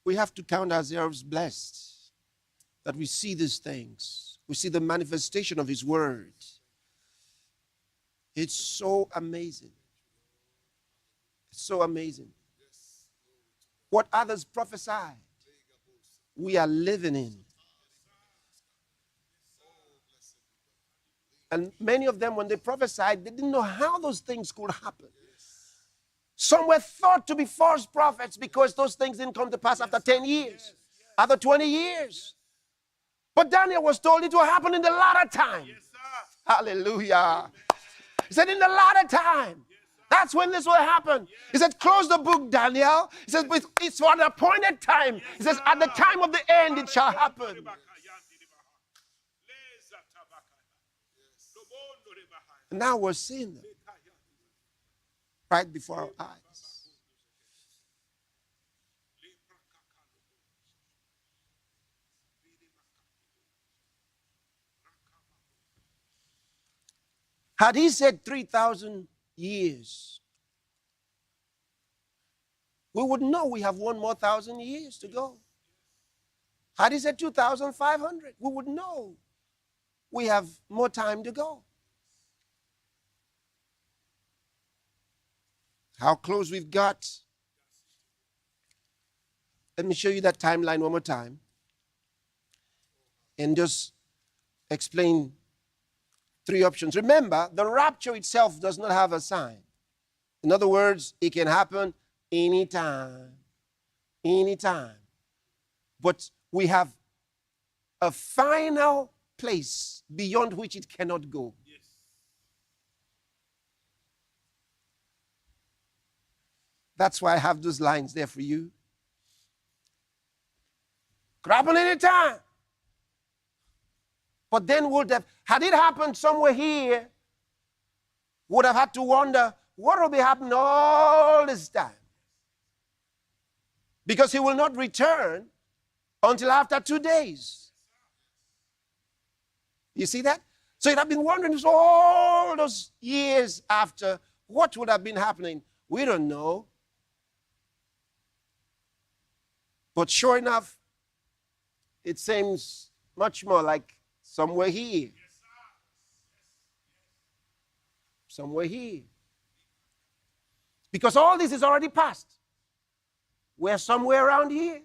We have to count ourselves blessed that we see these things. We see the manifestation of his word. It's so amazing. It's so amazing. What others prophesied, we are living in. And many of them, when they prophesied, they didn't know how those things could happen. Some were thought to be false prophets because those things didn't come to pass after 10 years, after 20 years. But Daniel was told it will happen in the latter time. Hallelujah. He said, in the latter time, that's when this will happen. He said, close the book, Daniel. He says, it's for an appointed time. He says, at the time of the end, it shall happen. And now we're seeing them right before our eyes. Had he said 3,000 years, we would know we have one more 1,000 years to go. Had he said 2,500, we would know we have more time to go. How close we've got. Let me show you that timeline one more time and just explain 3 options. Remember, the rapture itself does not have a sign. In other words, it can happen anytime. Anytime. But we have a final place beyond which it cannot go. Yes. That's why I have those lines there for you. Could happen anytime. But then had it happened somewhere here, would have had to wonder, what will be happening all this time? Because he will not return until after 2 days. You see that? So you'd have been wondering all those years after, what would have been happening? We don't know. But sure enough, it seems much more like somewhere here. Somewhere here. Because all this is already past. We're somewhere around here.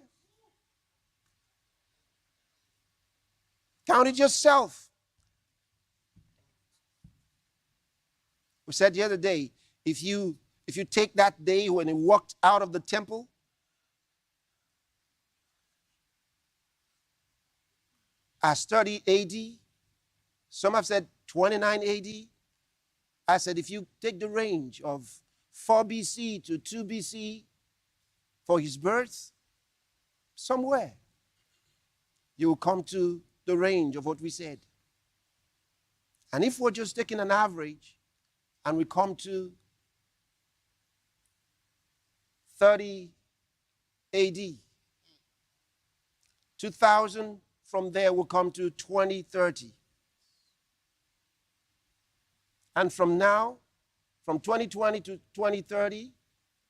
Count it yourself. We said the other day, if you take that day when he walked out of the temple, as 30 AD, some have said 29 AD. I said, if you take the range of 4 BC to 2 BC for his birth, somewhere you will come to the range of what we said. And if we're just taking an average and we come to 30 AD, 2000 from there will come to 2030. And from now, from 2020 to 2030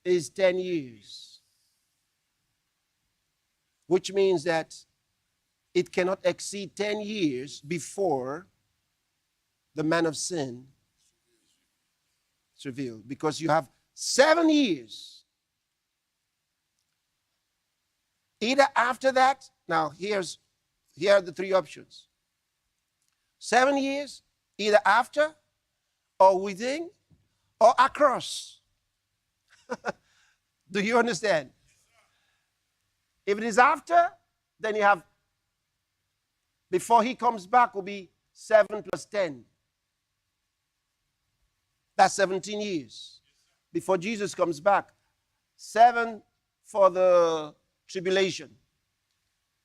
is 10 years. Which means that it cannot exceed 10 years before the man of sin is revealed. Because you have 7 years. Either after that, now here are the 3 options. 7 years, either after or within or across. Do you understand? If it is after, then you have, before he comes back will be 7 plus 10. That's 17 years. Before Jesus comes back. 7 for the tribulation.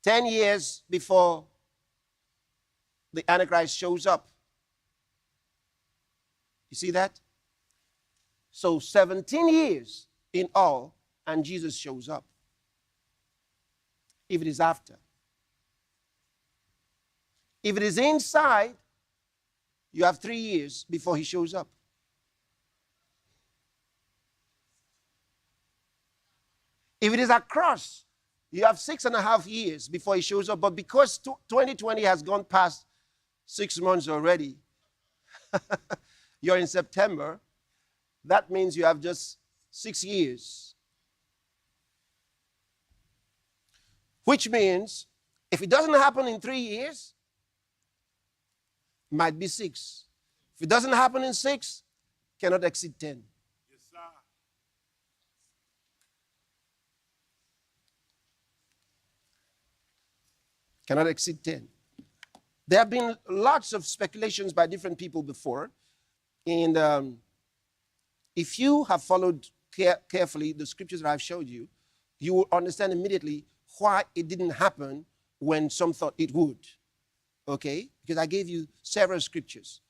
10 years before the Antichrist shows up. You see that? So 17 years in all, and Jesus shows up. If it is after. If it is inside, you have 3 years before he shows up. If it is across, You have 6.5 years before he shows up. But because 2020 has gone past 6 months already, you're in September, that means you have just 6 years. Which means if it doesn't happen in 3 years, it might be 6. If it doesn't happen in 6, cannot exceed 10. Yes, sir. Cannot exceed 10. There have been lots of speculations by different people before. And if you have followed carefully the scriptures that I've showed you, you will understand immediately why it didn't happen when some thought it would. Okay? Because I gave you several scriptures.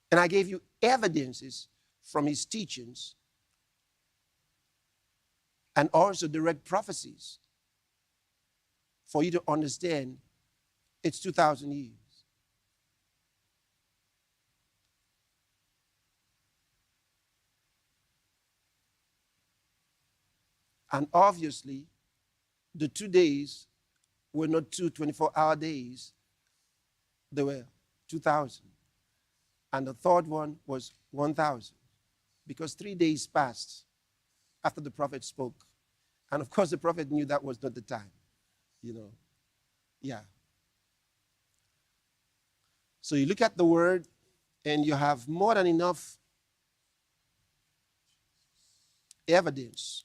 And I gave you evidences from his teachings and also direct prophecies for you to understand it's 2,000 years. And obviously, the 2 days were not 2 24-hour days. They were 2,000. And the third one was 1,000. Because 3 days passed after the prophet spoke. And of course, the prophet knew that was not the time. You know. Yeah. So you look at the word, and you have more than enough evidence